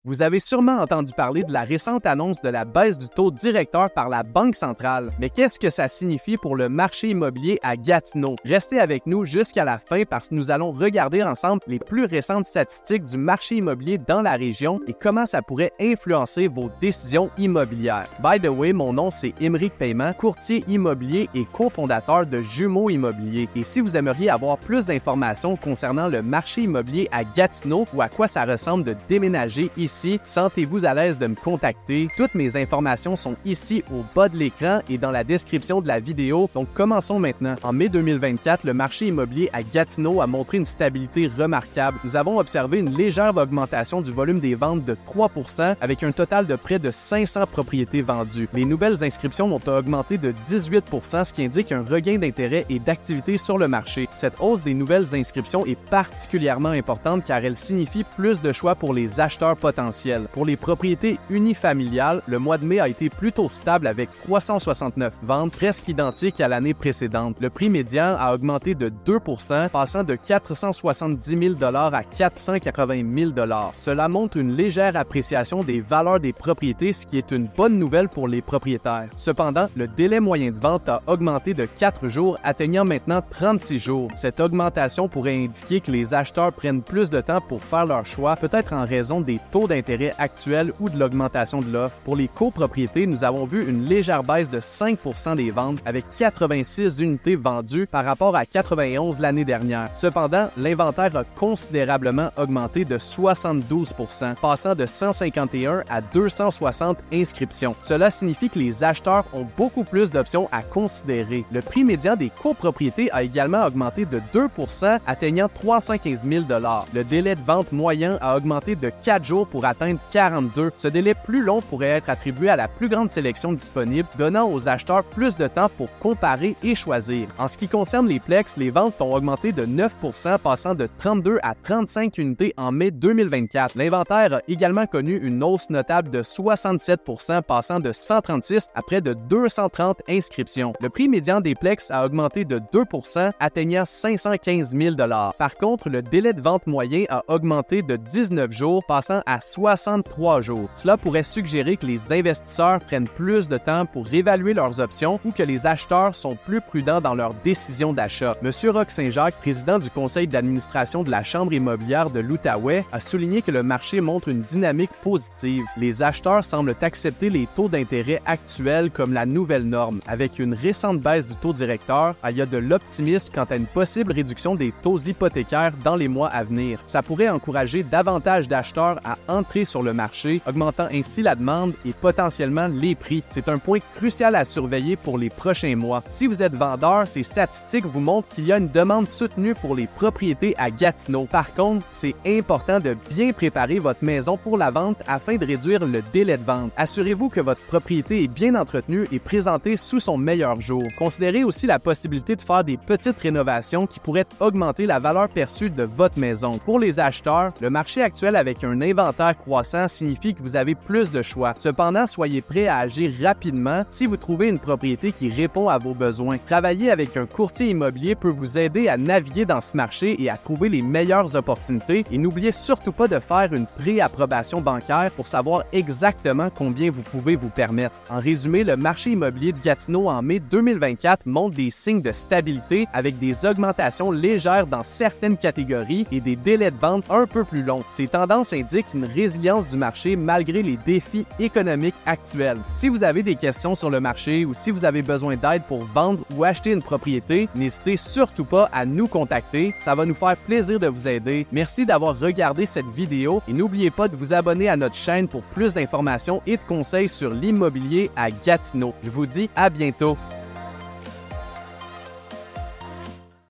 Vous avez sûrement entendu parler de la récente annonce de la baisse du taux directeur par la Banque centrale. Mais qu'est-ce que ça signifie pour le marché immobilier à Gatineau? Restez avec nous jusqu'à la fin parce que nous allons regarder ensemble les plus récentes statistiques du marché immobilier dans la région et comment ça pourrait influencer vos décisions immobilières. By the way, mon nom c'est Émeric Paiement, courtier immobilier et cofondateur de Jumeaux Immobilier. Et si vous aimeriez avoir plus d'informations concernant le marché immobilier à Gatineau ou à quoi ça ressemble de déménager ici, sentez-vous à l'aise de me contacter. Toutes mes informations sont ici au bas de l'écran et dans la description de la vidéo. Donc commençons maintenant. En mai 2024, le marché immobilier à Gatineau a montré une stabilité remarquable. Nous avons observé une légère augmentation du volume des ventes de 3% avec un total de près de 500 propriétés vendues. Les nouvelles inscriptions ont augmenté de 18%, ce qui indique un regain d'intérêt et d'activité sur le marché. Cette hausse des nouvelles inscriptions est particulièrement importante car elle signifie plus de choix pour les acheteurs potentiels. Pour les propriétés unifamiliales, le mois de mai a été plutôt stable avec 369 ventes, presque identiques à l'année précédente. Le prix médian a augmenté de 2%, passant de 470 000 à 480 000 $. Cela montre une légère appréciation des valeurs des propriétés, ce qui est une bonne nouvelle pour les propriétaires. Cependant, le délai moyen de vente a augmenté de 4 jours, atteignant maintenant 36 jours. Cette augmentation pourrait indiquer que les acheteurs prennent plus de temps pour faire leur choix, peut-être en raison des taux d'intérêt actuels ou de l'augmentation de l'offre. Pour les copropriétés, nous avons vu une légère baisse de 5% des ventes avec 86 unités vendues par rapport à 91 l'année dernière. Cependant, l'inventaire a considérablement augmenté de 72%, passant de 151 à 260 inscriptions. Cela signifie que les acheteurs ont beaucoup plus d'options à considérer. Le prix médian des copropriétés a également augmenté de 2%, atteignant 315 000 $. Le délai de vente moyen a augmenté de 4 jours pour atteindre 42. Ce délai plus long pourrait être attribué à la plus grande sélection disponible, donnant aux acheteurs plus de temps pour comparer et choisir. En ce qui concerne les plex, les ventes ont augmenté de 9%, passant de 32 à 35 unités en mai 2024. L'inventaire a également connu une hausse notable de 67%, passant de 136 à près de 230 inscriptions. Le prix médian des plex a augmenté de 2%, atteignant 515 000 $. Par contre, le délai de vente moyen a augmenté de 19 jours, passant à 63 jours. Cela pourrait suggérer que les investisseurs prennent plus de temps pour réévaluer leurs options ou que les acheteurs sont plus prudents dans leur décision d'achat. Monsieur Roch Saint-Jacques, président du conseil d'administration de la Chambre immobilière de l'Outaouais, a souligné que le marché montre une dynamique positive. Les acheteurs semblent accepter les taux d'intérêt actuels comme la nouvelle norme. Avec une récente baisse du taux directeur, il y a de l'optimisme quant à une possible réduction des taux hypothécaires dans les mois à venir. Ça pourrait encourager davantage d'acheteurs à entrer sur le marché, augmentant ainsi la demande et potentiellement les prix. C'est un point crucial à surveiller pour les prochains mois. Si vous êtes vendeur, ces statistiques vous montrent qu'il y a une demande soutenue pour les propriétés à Gatineau. Par contre, c'est important de bien préparer votre maison pour la vente afin de réduire le délai de vente. Assurez-vous que votre propriété est bien entretenue et présentée sous son meilleur jour. Considérez aussi la possibilité de faire des petites rénovations qui pourraient augmenter la valeur perçue de votre maison. Pour les acheteurs, le marché actuel avec un inventaire croissant signifie que vous avez plus de choix. Cependant, soyez prêt à agir rapidement si vous trouvez une propriété qui répond à vos besoins. Travailler avec un courtier immobilier peut vous aider à naviguer dans ce marché et à trouver les meilleures opportunités. Et n'oubliez surtout pas de faire une pré-approbation bancaire pour savoir exactement combien vous pouvez vous permettre. En résumé, le marché immobilier de Gatineau en mai 2024 montre des signes de stabilité avec des augmentations légères dans certaines catégories et des délais de vente un peu plus longs. Ces tendances indiquent une résilience du marché malgré les défis économiques actuels. Si vous avez des questions sur le marché ou si vous avez besoin d'aide pour vendre ou acheter une propriété, n'hésitez surtout pas à nous contacter. Ça va nous faire plaisir de vous aider. Merci d'avoir regardé cette vidéo et n'oubliez pas de vous abonner à notre chaîne pour plus d'informations et de conseils sur l'immobilier à Gatineau. Je vous dis à bientôt.